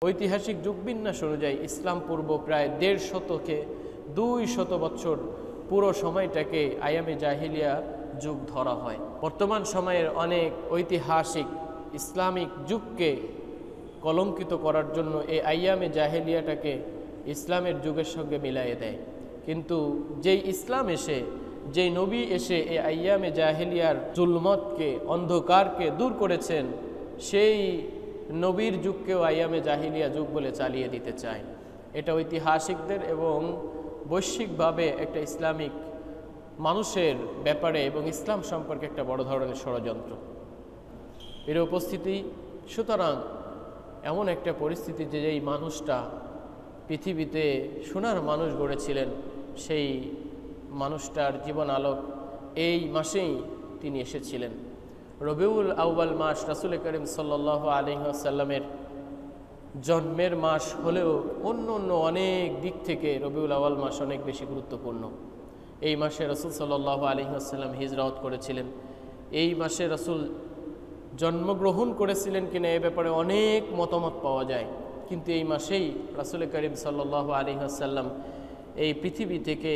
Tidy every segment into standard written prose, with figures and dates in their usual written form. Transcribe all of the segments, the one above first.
ঐতিহাসিক যুগবিন্যাস অনুযায়ী ইসলাম পূর্ব প্রায় ১৫০ শতকে ২০০ বছর পুরো সময়টাকে আইয়ামে জাহিলিয়া যুগ ধরা হয়। বর্তমান সময়ের অনেক ঐতিহাসিক ইসলামিক যুগকে কলঙ্কিত করার জন্য এই আইয়ামে জাহিলিয়াটাকে ইসলামের যুগের সঙ্গে মিলাইয়ে দেয়। কিন্তু যেই ইসলাম এসে, যেই নবী এসে এই আইয়ামে জাহিলিয়ার জুলমতকে, অন্ধকারকে দূর করেছেন, সেই নবীর যুগকেও আইয়ামে জাহিলিয়া যুগ বলে চালিয়ে দিতে চায়। এটা ঐতিহাসিকদের এবং বৈশ্বিকভাবে একটা ইসলামিক মানুষের ব্যাপারে এবং ইসলাম সম্পর্কে একটা বড় ধরনের ষড়যন্ত্র। এর উপস্থিতি সুতরাং এমন একটা পরিস্থিতি যে যেই মানুষটা পৃথিবীতে সোনার মানুষ গড়েছিলেন, সেই মানুষটার জীবন আলোক এই মাসেই তিনি এসেছিলেন। রবিউল আউয়াল মাস রাসূল করিম সাল্লাল্লাহু আলাইহি ওয়াসাল্লামের জন্মের মাস হলেও অন্য অনেক দিক থেকে রবিউল আউয়াল মাস অনেক বেশি গুরুত্বপূর্ণ। এই মাসে রাসূল সাল্লাল্লাহু আলাইহি ওয়াসাল্লাম হিজরত করেছিলেন। এই মাসে রাসূল জন্মগ্রহণ করেছিলেন কিনা এ ব্যাপারে অনেক মতামত পাওয়া যায়, কিন্তু এই মাসেই রাসূল করিম সাল্লাল্লাহু আলাইহি ওয়াসাল্লাম এই পৃথিবী থেকে,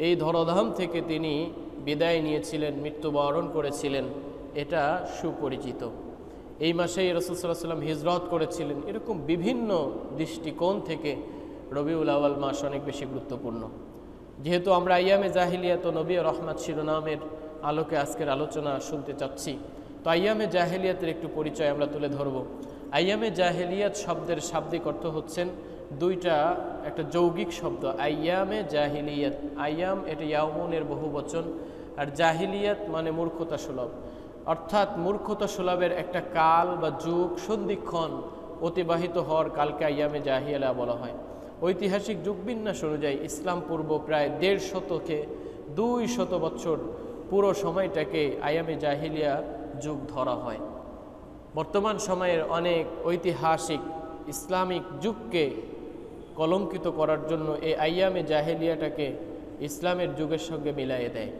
এই ধরাধাম থেকে তিনি বিদায় নিয়েছিলেন, মৃত্যুবরণ করেছিলেন, এটা সুপরিচিত। এই মাসেই রাসূল সাল্লাল্লাহু আলাইহি ওয়াসাল্লাম হিজরত করেছিলেন। এরকম বিভিন্ন দৃষ্টিকোণ থেকে রবিউল আউয়াল মাস অনেক বেশি গুরুত্বপূর্ণ। যেহেতু আমরা আইয়ামে জাহিলিয়াত ও নবী রহমত শিরোনামের আলোকে আজকের আলোচনা শুনতে চাচ্ছি, তো আইয়ামে জাহিলিয়াতের একটু পরিচয় আমরা তুলে ধরব। আইয়ামে জাহিলিয়াত শব্দের শাব্দিক অর্থ হচ্ছেন দুইটা, একটা যৌগিক শব্দ আইয়ামে জাহিলিয়াত। আইয়াম এটা ইয়াউমুনের বহু বচন, আর জাহিলিয়াত মানে মূর্খতা সুলভ, অর্থাৎ মূর্খতা সুলভের একটা কাল বা যুগ, সন্ধিক্ষণ অতিবাহিত হওয়ার কালকে আইয়ামে জাহিলিয়া বলা হয়। ঐতিহাসিক যুগবিন্যাস অনুযায়ী ইসলাম পূর্ব প্রায় ১৫০ শতকে ২০০ বছর পুরো সময়টাকে আইয়ামে জাহিলিয়া যুগ ধরা হয়। বর্তমান সময়ের অনেক ঐতিহাসিক ইসলামিক যুগকে কলঙ্কিত করার জন্য এই আইয়ামে জাহিলিয়াটাকে ইসলামের যুগের সঙ্গে মিলাইয়ে দেয়।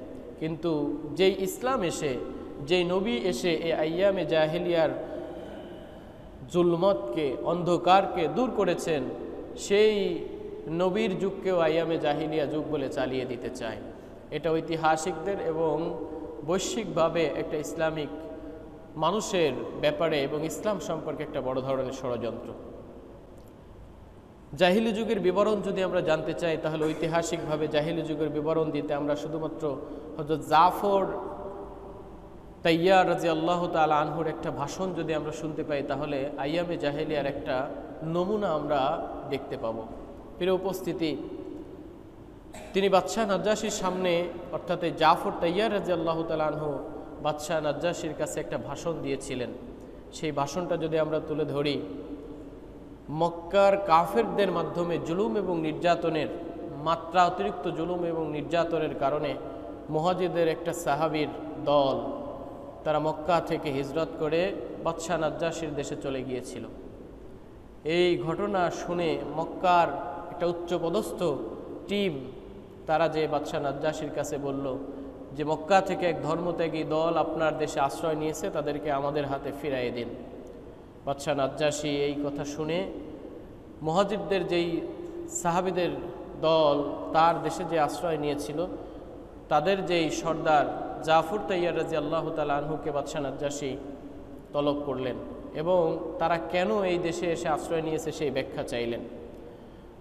কিন্তু যেই ইসলাম এসে, যেই নবী এসে এই আইয়ামে জাহিলিয়ার জুলমতকে, অন্ধকারকে দূর করেছেন, সেই নবীর যুগকেও আইয়ামে জাহিলিয়া যুগ বলে চালিয়ে দিতে চায়। এটা ঐতিহাসিকদের এবং বৈশ্বিকভাবে একটা ইসলামিক মানুষের ব্যাপারে এবং ইসলাম সম্পর্কে একটা বড় ধরনের ষড়যন্ত্র। জাহিলি যুগের বিবরণ যদি আমরা জানতে চাই, তাহলে ঐতিহাসিকভাবে জাহিলি যুগের বিবরণ দিতে আমরা শুধুমাত্র হযরত জাফর তাইয়ার রাদিয়াল্লাহু তাআলা আনহুর একটা ভাষণ যদি আমরা শুনতে পাই, তাহলে আইয়ামে জাহিলিয়ার একটা নমুনা আমরা দেখতে পাব। প্রিয় উপস্থিতি, তিনি বাদশাহ নাজ্জাশীর সামনে, অর্থাৎ জাফর তাইয়ার রাদিয়াল্লাহু তাআলা আনহু বাদশাহ নাজ্জাশীর কাছে একটা ভাষণ দিয়েছিলেন। সেই ভাষণটা যদি আমরা তুলে ধরি, মক্কার কাফেরদের মাধ্যমে জুলুম এবং নির্যাতনের মাত্রা, অতিরিক্ত জুলুম এবং নির্যাতনের কারণে মুহাজিরদের একটা সাহাবীর দল তারা মক্কা থেকে হিজরত করে বাদশাহ নাজ্জাশীর দেশে চলে গিয়েছিল। এই ঘটনা শুনে মক্কার একটা উচ্চপদস্থ টিম তারা যে বাদশাহ নাজ্জাশীর কাছে বলল যে মক্কা থেকে এক ধর্মত্যাগী দল আপনার দেশে আশ্রয় নিয়েছে, তাদেরকে আমাদের হাতে ফিরাইয়ে দিন। বাদশাহ নাজ্জাশী এই কথা শুনে মুহাজিরদের যেই সাহাবীদের দল তার দেশে যে আশ্রয় নিয়েছিল, তাদের যেই সর্দার জাফর তাইয়ার রাদিয়াল্লাহু তাআলা আনহুকে বাদশাহ নাজ্জাশী তলব করলেন এবং তারা কেন এই দেশে এসে আশ্রয় নিয়েছে সেই ব্যাখ্যা চাইলেন।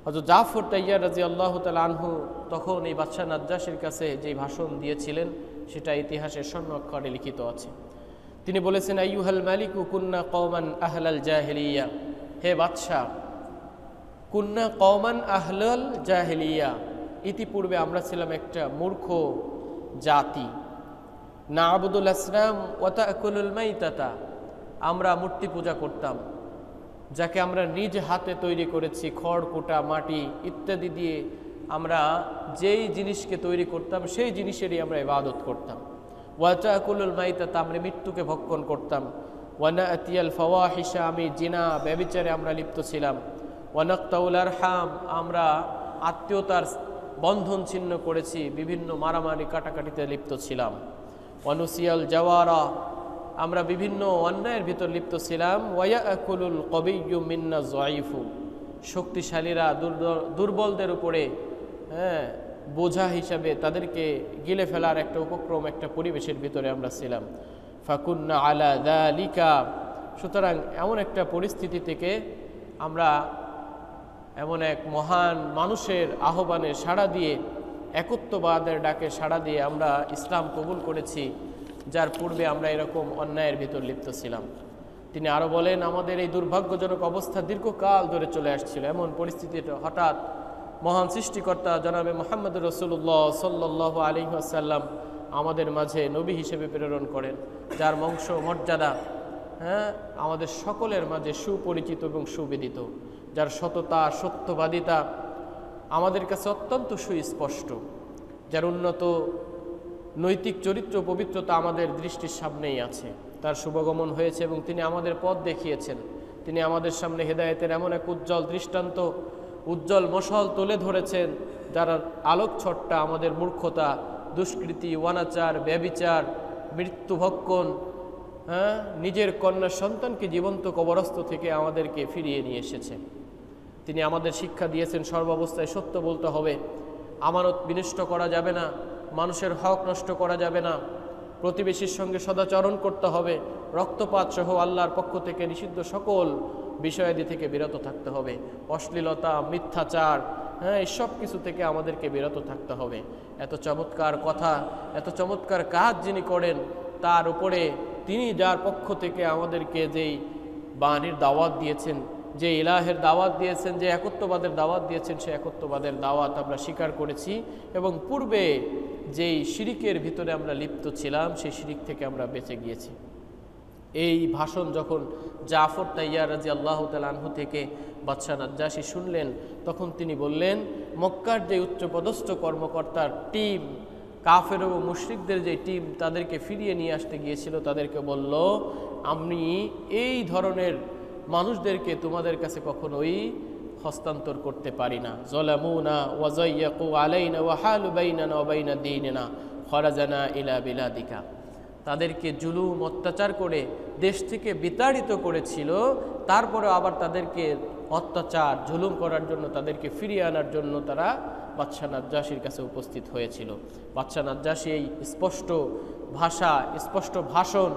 হযরত জাফর তাইয়ার রাদিয়াল্লাহু তাআলা আনহু তখন এই বাদশাহ নাজ্জাশীর কাছে যেই ভাষণ দিয়েছিলেন, সেটা ইতিহাসের স্বর্ণ অক্ষরে লিখিত আছে। তিনি বলেছেন, আইয়ুহাল মালিকু কুন্না কওমান আহলাল জাহিলিয়া, হে বাদশাহ, কুন্না কওমান আহলাল জাহিলিয়া, ইতিপূর্বে আমরা ছিলাম একটা মূর্খ জাতি। না'বুদুল আসনাম ওয়া তা'কুলুল মাইতাতা, আমরা মূর্তি পূজা করতাম, যাকে আমরা নিজ হাতে তৈরি করেছি, খড় কুটা, মাটি ইত্যাদি দিয়ে আমরা যেই জিনিসকে তৈরি করতাম সেই জিনিসেরই আমরা ইবাদত করতাম। ওয়া তা'কুলুল মাইতাতা, আমরা মৃত্যুকে ভক্ষণ করতাম। ওয়া না'তিয়াল ফাওয়াহিশা, আমি জিনা ব্যভিচারে আমরা লিপ্ত ছিলাম। ওয়া নাকতাউল আরহাম, আমরা আত্মীয়তার বন্ধন ছিন্ন করেছি, বিভিন্ন মারামারি কাটাকাটিতে লিপ্ত ছিলাম। ওয়া নুসিয়াল জাওয়ারা, আমরা বিভিন্ন অন্যায়ের ভিতর লিপ্ত ছিলাম। ওয়ায়াকুলুল কবিয়্যু মিন্না যায়িফু, শক্তিশালীরা দুর্বলদের উপরে বোঝা হিসাবে তাদেরকে গিলে ফেলার একটা উপক্রম, একটা পরিবেশের ভিতরে আমরা ছিলাম। ফাকুন্না আলা যালিকা, সুতরাং এমন একটা পরিস্থিতি থেকে আমরা এমন এক মহান মানুষের আহ্বানে সাড়া দিয়ে, একত্ববাদের ডাকে সাড়া দিয়ে আমরা ইসলাম কবুল করেছি, যার পূর্বে আমরা এরকম অন্যায়ের ভিতর লিপ্ত ছিলাম। তিনি আরও বলেন, আমাদের এই দুর্ভাগ্যজনক অবস্থা দীর্ঘকাল ধরে চলে আসছিল। এমন পরিস্থিতিতে হঠাৎ মহান সৃষ্টিকর্তা জনাবে মুহাম্মদ রাসূলুল্লাহ সাল্লাল্লাহু আলাইহি ওয়াসাল্লাম আমাদের মাঝে নবী হিসেবে প্রেরণ করেন, যার বংশ মর্যাদা আমাদের সকলের মাঝে সুপরিচিত এবং সুবিদিত, যার সততা সত্যবাদিতা আমাদের কাছে অত্যন্ত সুস্পষ্ট, যার উন্নত নৈতিক চরিত্র পবিত্রতা আমাদের দৃষ্টির সামনেই আছে। তার শুভগমন হয়েছে এবং তিনি আমাদের পথ দেখিয়েছেন। তিনি আমাদের সামনে হেদায়েতের এমন এক উজ্জ্বল দৃষ্টান্ত, উজ্জ্বল মশাল তুলে ধরেছেন, যার আলোকছট্টা আমাদের মূর্খতা, দুষ্কৃতি, অনাচার, ব্যভিচার, মৃত্যুভক্ষণ, নিজের কন্যা সন্তানকে জীবন্ত কবরস্থ থেকে আমাদেরকে ফিরিয়ে নিয়ে এসেছে। তিনি আমাদের শিক্ষা দিয়েছেন সর্বাবস্থায় সত্য বলতে হবে, আমানত বিনষ্ট করা যাবে না, মানুষের হক নষ্ট করা যাবে না, প্রতিবেশীর সঙ্গে সদাচরণ করতে হবে, রক্তপাত সহ আল্লাহর পক্ষ থেকে নিষিদ্ধ সকল বিষয়াদি থেকে বিরত থাকতে হবে, অশ্লীলতা, মিথ্যাচার, এইসব কিছু থেকে আমাদেরকে বিরত থাকতে হবে। এত চমৎকার কথা, এত চমৎকার কাজ যিনি করেন, তার উপরে তিনি যার পক্ষ থেকে আমাদেরকে যেই বাণীর দাওয়াত দিয়েছেন, যে ইলাহের দাওয়াত দিয়েছেন, যে একত্ববাদের দাওয়াত দিয়েছেন, সে একত্ববাদের দাওয়াত আমরা স্বীকার করেছি এবং পূর্বে যেই শিরিকের ভিতরে আমরা লিপ্ত ছিলাম সেই শিরিক থেকে আমরা বেঁচে গিয়েছি। এই ভাষণ যখন জাফর তাইয়ার রাদিয়াল্লাহু তাআলা আনহু থেকে বাদশাহ নাজ্জাশী শুনলেন, তখন তিনি বললেন, মক্কার যে উচ্চপদস্থ কর্মকর্তার টিম, কাফের ও মুশরিকদের যে টিম তাদেরকে ফিরিয়ে নিয়ে আসতে গিয়েছিল, তাদেরকে বলল, আমি এই ধরনের মানুষদেরকে তোমাদের কাছে কখনোই হস্তান্তর করতে পারি না। যলামুনা ওয়া যায়্যাকু আলাইনা ওয়া হালু বাইনানা ওয়া বাইনা দীনিনা খরাজানা ইলা বিলাদিকা, তাদেরকে জুলুম অত্যাচার করে দেশ থেকে বিতাড়িত করেছিল, তারপরে আবার তাদেরকে অত্যাচার জুলুম করার জন্য, তাদেরকে ফিরিয়ে আনার জন্য তারা বাদশাহ নাজ্জাশীর কাছে উপস্থিত হয়েছিল। বাদশাহ নাজ্জাশী এই স্পষ্ট ভাষা, স্পষ্ট ভাষণ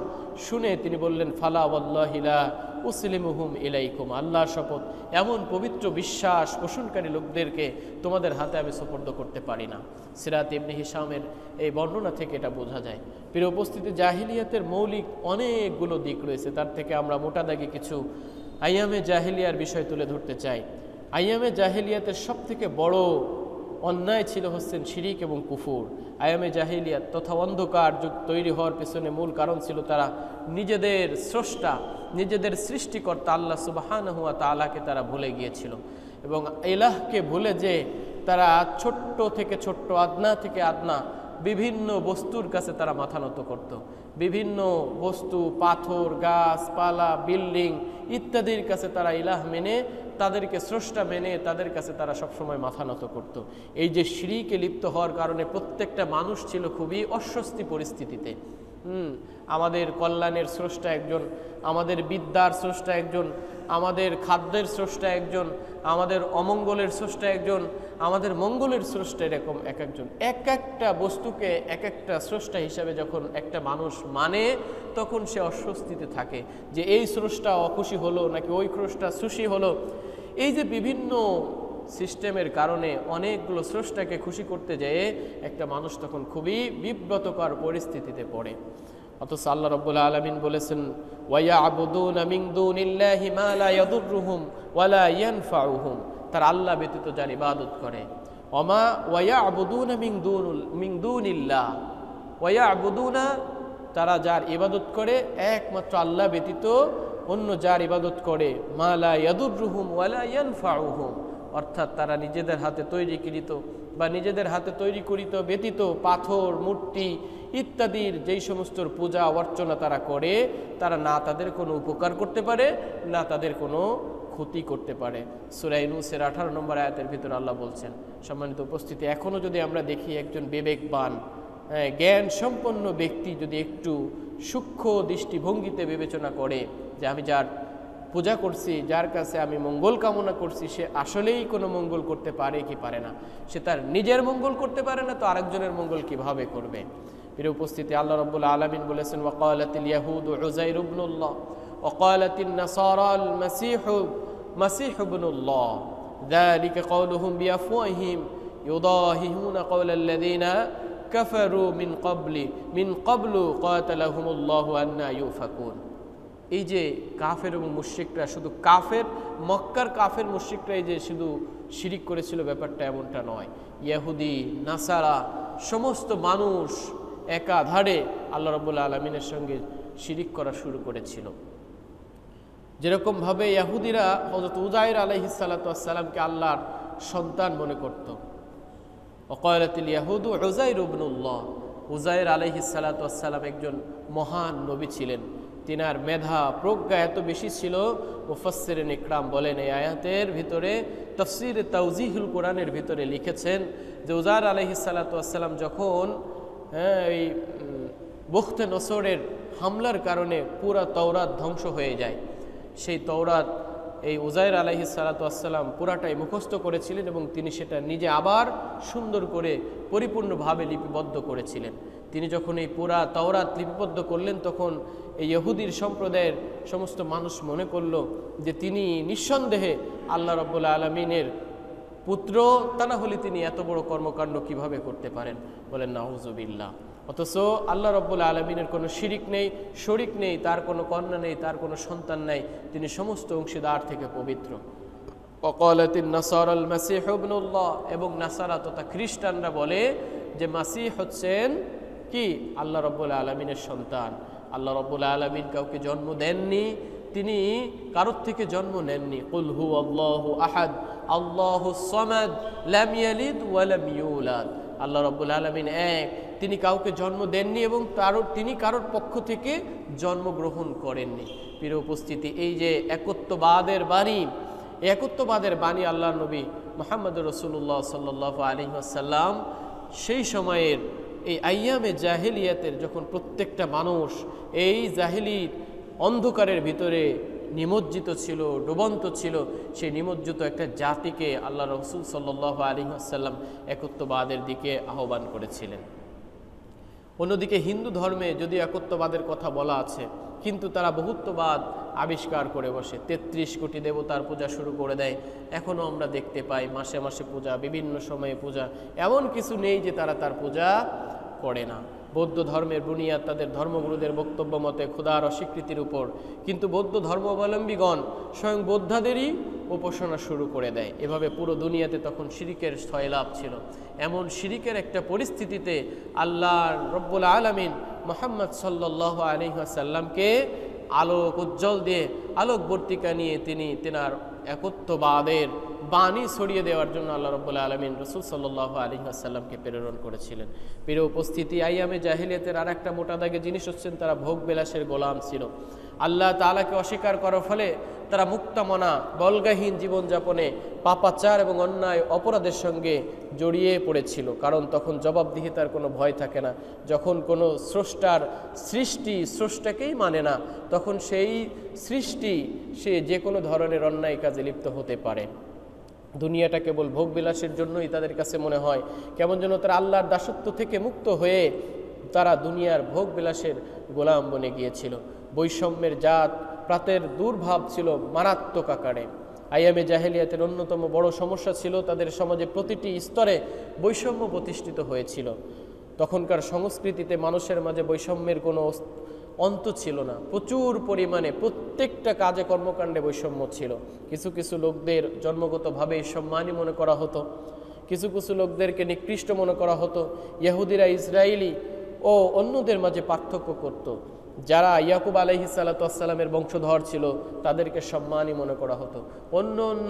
শুনে তিনি বললেন, ফালা ওয়াল্লাহি লা উসলিমুহুম ইলাইকুম, আল্লাহর শপথ, এমন পবিত্র বিশ্বাস পোষণকারী লোকদেরকে তোমাদের হাতে আমি সুপর্দ করতে পারি না। সিরাত ইবনে হিশামের এই বর্ণনা থেকে এটা বোঝা যায়। প্রিয় উপস্থিতি, জাহিলিয়াতের মৌলিক অনেকগুলো দিক রয়েছে, তার থেকে আমরা মোটা দাগে কিছু আইয়ামে জাহিলিয়ার বিষয় তুলে ধরতে চাই। আইয়ামে জাহিলিয়াতের সবথেকে বড় অন্যায় ছিল হচ্ছেন শিরিক এবং কুফুর। আইয়ামে জাহিলিয়াত তথা অন্ধকার যুগ তৈরি হওয়ার পেছনে মূল কারণ ছিল তারা নিজেদের স্রষ্টা, নিজেদের সৃষ্টিকর্তা আল্লাহ সুবহানাহু ওয়া তাআলাকে তারা ভুলে গিয়েছিল এবং ইলাহকে ভুলে যে তারা ছোট্ট থেকে ছোট্ট, আদনা থেকে আদনা বিভিন্ন বস্তুর কাছে তারা মাথা নত করত। বিভিন্ন বস্তু, পাথর, গাছপালা, বিল্ডিং ইত্যাদির কাছে তারা ইলাহ মেনে, তাদেরকে স্রষ্টা মেনে তাদের কাছে তারা সবসময় মাথা নত করত। এই যে শিরকে লিপ্ত হওয়ার কারণে প্রত্যেকটা মানুষ ছিল খুবই অস্বস্তি পরিস্থিতিতে। আমাদের কল্যাণের স্রষ্টা একজন, আমাদের বিদ্যার স্রষ্টা একজন, আমাদের খাদ্যের স্রষ্টা একজন, আমাদের অমঙ্গলের স্রষ্টা একজন, আমাদের মঙ্গলের স্রষ্টা, এরকম এক একজন, এক একটা বস্তুকে এক একটা স্রষ্টা হিসাবে যখন একটা মানুষ মানে, তখন সে অস্বস্তিতে থাকে যে এই স্রষ্টা অখুশি হলো নাকি ওই স্রষ্টা খুশি হলো। এই যে বিভিন্ন সিস্টেমের কারণে অনেকগুলো স্রষ্টাকে খুশি করতে যেয়ে একটা মানুষ তখন খুবই বিব্রতকর পরিস্থিতিতে পড়ে। অথচ আল্লাহ রাব্বুল আলামিন বলেছেন, ওয়ায়াবুদুনা মিন দুনিল্লাহি মা লা ইয়াদুররুহুম ওয়া লা ইয়ানফাউহুম, তারা আল্লাহ ব্যতীত যার ইবাদত করে, ওমা ওয়ায়াবুদুনা মিন দুনিল্লাহ, ওয়ায়াবুদুনা, তারা যার ইবাদত করে একমাত্র আল্লাহ ব্যতীত অন্য যার ইবাদত করে, মা লা ইয়াদুররুহুম ওয়া লা ইয়ানফাউহুম, অর্থাৎ তারা নিজেদের হাতে তৈরিকৃত বা নিজেদের হাতে তৈরি করিত ব্যতীত পাথর, মূর্তি ইত্যাদির যেই সমস্ত পূজা অর্চনা তারা করে, তারা না তাদের কোনো উপকার করতে পারে না তাদের কোনো ক্ষতি করতে পারে। সূরা ইউনূসের 18 নম্বর আয়াতের ভিতর আল্লাহ বলছেন। সম্মানিত উপস্থিতি, এখনও যদি আমরা দেখি একজন বিবেকবান, জ্ঞান সম্পন্ন ব্যক্তি যদি একটু সূক্ষ্ম দৃষ্টিভঙ্গিতে বিবেচনা করে যে আমি যার পূজা করছি, যার কাছে আমি মঙ্গল কামনা করছি, সে আসলেই কোনো মঙ্গল করতে পারে কি পারে না। সে তার নিজের মঙ্গল করতে পারে না, তো আরেকজনের মঙ্গল কিভাবে করবে। প্রিয় উপস্থিতি, আল্লাহ রাব্বুল আলামিন বলেছেন, ওয়াকালাতিল ইয়াহুদু উযাইর ইবনুল্লাহ ওয়াকালাতিন নাসারাল মাসীহ ইবনুল্লাহ যালিকা কাওলুহুম বিআফওয়াহিহিম ইউদাহিহুনা কাওলাল্লাযীনা কাফারু মিন ক্বাবলু কাতালাহুমুল্লাহু আন্না ইউফাকুন। এই যে কাফের এবং মুশরিকরা, শুধু কাফের, মক্কার কাফের মুশরিকরা এই যে শুধু শিরিক করেছিল, ব্যাপারটা এমনটা নয়। ইহুদি, নাসারা, সমস্ত মানুষ একাধারে আল্লাহ রাব্বুল আলামিনের সঙ্গে শিরিক করা শুরু করেছিল। যেরকমভাবে ইহুদিরা হযরত উযাইর আলাইহিস সালাতু ওয়াস সালামকে আল্লাহর সন্তান মনে করত। ওয়াকালাতিল ইয়াহুদু উযাইর ইবনুল্লাহ, উযাইর আলাইহিস সালাতু ওয়াস সালাম একজন মহান নবী ছিলেন। তিনার মেধা প্রজ্ঞা এত বেশি ছিল, মুফাসসিরিন ইকরাম বলেন এই আয়াতের ভিতরে, তাফসীর তাওজিহুল কোরআনের ভিতরে লিখেছেন যে উযাইর আলাইহিস সালাতু ওয়াস সালাম যখন এই বখতে নসরের হামলার কারণে পুরা তাওরাত ধ্বংস হয়ে যায়, সেই তাওরাত এই উযাইর আলাইহিস সালাতু ওয়াস সালাম পুরাটাই মুখস্থ করেছিলেন এবং তিনি সেটা নিজে আবার সুন্দর করে পরিপূর্ণভাবে লিপিবদ্ধ করেছিলেন। তিনি যখন এই পুরা তাওরাত লিপিবদ্ধ করলেন, তখন এই ইহুদির সম্প্রদায়ের সমস্ত মানুষ মনে করল যে তিনি নিঃসন্দেহে আল্লাহ রাব্বুল আলামিনের পুত্র, তা না হলে তিনি এত বড় কর্মকাণ্ড কিভাবে করতে পারেন, বলেন নাউজুবিল্লাহ। অথচ আল্লাহ রাব্বুল আলামিনের কোনো শিরিক নেই, শরিক নেই, তার কোনো কন্যা নেই, তার কোনো সন্তান নেই, তিনি সমস্ত অংশীদার থেকে পবিত্র। ওয়াকালাতিন নাসারাল মাসীহ ইবনুল্লাহ, এবং নাসারা তথা খ্রিস্টানরা বলে যে মাসীহ হচ্ছেন কি আল্লাহ রাব্বুল আলামিনের সন্তান। আল্লাহ রাব্বুল আলামিন কাউকে জন্ম দেননি, তিনি কারোর থেকে জন্ম নেননি। কুল হুয়াল্লাহু আহাদ আল্লাহুস সামাদ লাম ইয়ালিদ ওয়া লাম ইউলাদ। আল্লাহ রাব্বুল আলামিন এক, তিনি কাউকে জন্ম দেননি এবং তিনি কারোর পক্ষ থেকে জন্মগ্রহণ করেননি। প্রিয় উপস্থিতি, এই যে একত্ববাদের বাণী, একত্ববাদের বাণী আল্লাহর নবী মুহাম্মদুর রাসূলুল্লাহ সাল্লাল্লাহু আলাইহি ওয়াসাল্লাম সেই সময়ের এই আইয়ামে জাহেলিয়াতের, যখন প্রত্যেকটা মানুষ এই জাহেলির অন্ধকারের ভিতরে নিমজ্জিত ছিল, ডুবন্ত ছিল, সেই নিমজ্জিত একটা জাতিকে আল্লাহ রাসূল সাল্লাল্লাহু আলাইহি ওয়াসাল্লাম একত্ববাদের দিকে আহ্বান করেছিলেন। অন্যদিকে হিন্দু ধর্মে যদি একত্ববাদের কথা বলা আছে, কিন্তু তারা বহুত্ববাদ আবিষ্কার করে বসে, 33 কোটি দেবতার পূজা শুরু করে দেয়। এখনও আমরা দেখতে পাই মাসে মাসে পূজা, বিভিন্ন সময়ে পূজা, এমন কিছু নেই যে তারা তার পূজা করে না। বৌদ্ধ ধর্মের বুনিয়াদ তাদের ধর্মগুরুদের বক্তব্য মতে ক্ষুধার অস্বীকৃতির উপর, কিন্তু বৌদ্ধ ধর্মাবলম্বীগণ স্বয়ং বৌদ্ধাদেরই উপাসনা শুরু করে দেয়। এভাবে পুরো দুনিয়াতে তখন শিরিকের সয়লাভ ছিল। এমন শিরিকের একটা পরিস্থিতিতে আল্লাহ রব্বুল আলামিন মুহাম্মদ সাল্লাল্লাহু আলাইহি ওয়াসাল্লামকে আলোক উজ্জ্বল দিয়ে, আলোকবর্তিকা নিয়ে তিনি তেনার একত্ববাদের বাণী ছড়িয়ে দেওয়ার জন্য আল্লাহ রাব্বুল আলামিন রাসূল সাল্লাল্লাহু আলাইহি ওয়াসাল্লামকে প্রেরণ করেছিলেন। প্রিয় উপস্থিতি, আইয়ামে জাহেলিয়াতের আর একটা মোটা দাগে জিনিস হচ্ছেন, তারা ভোগ বিলাসের গোলাম ছিল। আল্লাহ তাআলাকে অস্বীকার করার ফলে তারা মুক্তমনা বলগাহীন জীবনযাপনে পাপাচার এবং অন্যায় অপরাধের সঙ্গে জড়িয়ে পড়েছিল। কারণ তখন জবাবদিহিতার কোনো ভয় থাকে না। যখন কোনো স্রষ্টার স্রষ্টাকেই মানে না, তখন সেই সৃষ্টি সে যে কোনো ধরনের অন্যায় কাজে লিপ্ত হতে পারে। দুনিয়াটা কেবল ভোগবিলাসের জন্যই তাদের কাছে মনে হয়, কেমন যেন তারা আল্লাহর দাসত্ব থেকে মুক্ত হয়ে তারা দুনিয়ার ভোগবিলাসের গোলাম বনে গিয়েছিল। বৈষম্যের জাত প্রাতের দুর্ভাব ছিল মারাত্মক আকারে। আইয়ামে জাহেলিয়াতের অন্যতম বড় সমস্যা ছিল তাদের সমাজে প্রতিটি স্তরে বৈষম্য প্রতিষ্ঠিত হয়েছিল। তখনকার সংস্কৃতিতে মানুষের মাঝে বৈষম্যের কোনো অন্ত ছিল না। প্রচুর পরিমাণে প্রত্যেকটা কাজে কর্মকাণ্ডে বৈষম্য ছিল। কিছু কিছু লোকদের জন্মগতভাবে সম্মানী মনে করা হতো, কিছু কিছু লোকদেরকে নিকৃষ্ট মনে করা হতো। ইহুদিরা ইসরায়েলি ও অন্যদের মাঝে পার্থক্য করত। যারা ইয়াকুব আলাইহিস সালাতু ওয়াস সালামের বংশধর ছিল তাদেরকে সম্মানী মনে করা হতো, অন্য অন্য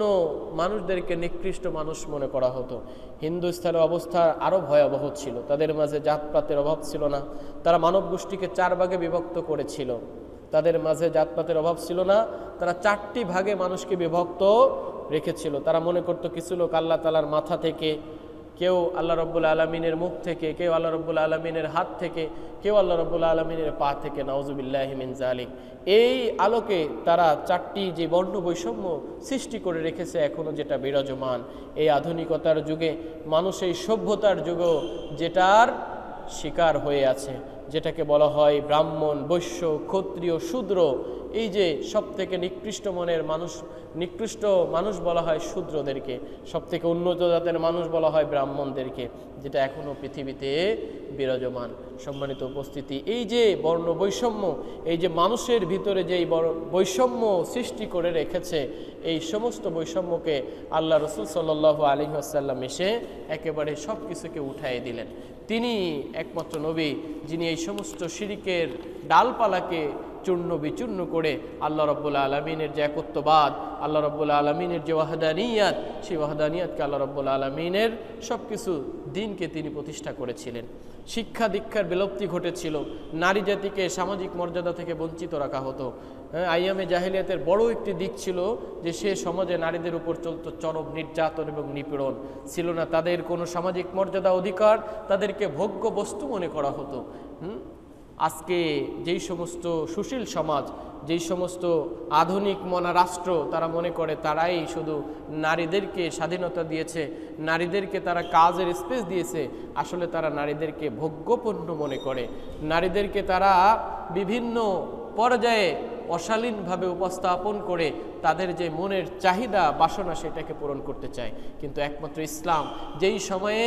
মানুষদেরকে নিকৃষ্ট মানুষ মনে করা হতো। হিন্দুস্থানের অবস্থা আরও ভয়াবহ ছিল। তাদের মাঝে জাতপাতের অভাব ছিল না। তারা মানব গোষ্ঠীকে 4 ভাগে বিভক্ত করেছিল। তাদের মাঝে জাতপাতের অভাব ছিল না। তারা 4টি ভাগে মানুষকে বিভক্ত রেখেছিল। তারা মনে করত কিছু লোক আল্লাহ তাআলার মাথা থেকে কেউ আল্লাহ রব্বুল আলমিনের মুখ থেকে, কেউ আল্লাহ রব্বুল আলমিনের হাত থেকে, কেউ আল্লাহ রব্বুল আলমিনের পা থেকে, নাউজুবিল্লাহি মিন যালিক। এই আলোকে তারা চারটি যে বর্ণ বৈষম্য সৃষ্টি করে রেখেছে এখনও যেটা বিরাজমান, এই আধুনিকতার যুগে, মানুষ এই সভ্যতার যুগেও যেটার শিকার হয়ে আছে, যেটাকে বলা হয় ব্রাহ্মণ, বৈশ্য, ক্ষত্রিয়, শূদ্র, এই যে সব থেকে নিকৃষ্ট মনের মানুষ, নিকৃষ্ট মানুষ বলা হয় শূদ্রদেরকে, সব থেকে উন্নত জাতের মানুষ বলা হয় ব্রাহ্মণদেরকে, যেটা এখনও পৃথিবীতে বিরাজমান। সম্মানিত উপস্থিতি, এই যে বর্ণ বৈষম্য, এই যে মানুষের ভিতরে যেই বৈষম্য সৃষ্টি করে রেখেছে, এই সমস্ত বৈষম্যকে আল্লাহ রসুল সাল্লাল্লাহু আলাইহি ওয়াসাল্লাম এসে একেবারে সব কিছুকে উঠাই দিলেন। তিনি একমাত্র নবী যিনি এই সমস্ত শিরকের ডালপালাকে চূর্ণ বিচূর্ণ করে আল্লাহ রাব্বুল আলামিনের যে একত্ববাদ, আল্লাহ রাব্বুল আলামিনের যে ওয়াহদানিয়াত, সেই ওয়াহদানিয়াতকে আল্লাহ রাব্বুল আলামিনের সব কিছু দিনকে তিনি প্রতিষ্ঠা করেছিলেন। শিক্ষা দীক্ষার বিলুপ্তি ঘটেছিল, নারী জাতিকে সামাজিক মর্যাদা থেকে বঞ্চিত রাখা হতো। আইয়ামে জাহিলিয়াতের বড় একটি দিক ছিল যে সে সমাজে নারীদের উপর চলত চরম নির্যাতন এবং নিপীড়ন, ছিল না তাদের কোনো সামাজিক মর্যাদা অধিকার, তাদেরকে ভোগ্য বস্তু মনে করা হতো। আজকে যেই সমস্ত সুশীল সমাজ, যেই সমস্ত আধুনিক মনা রাষ্ট্র, তারা মনে করে তারাই শুধু নারীদেরকে স্বাধীনতা দিয়েছে, নারীদেরকে তারা কাজের স্পেস দিয়েছে, আসলে তারা নারীদেরকে ভোগ্যপণ্য মনে করে, নারীদেরকে তারা বিভিন্ন পর্যায়ে অশালীনভাবে উপস্থাপন করে তাদের যে মনের চাহিদা বাসনা সেটাকে পূরণ করতে চায়। কিন্তু একমাত্র ইসলাম যেই সময়ে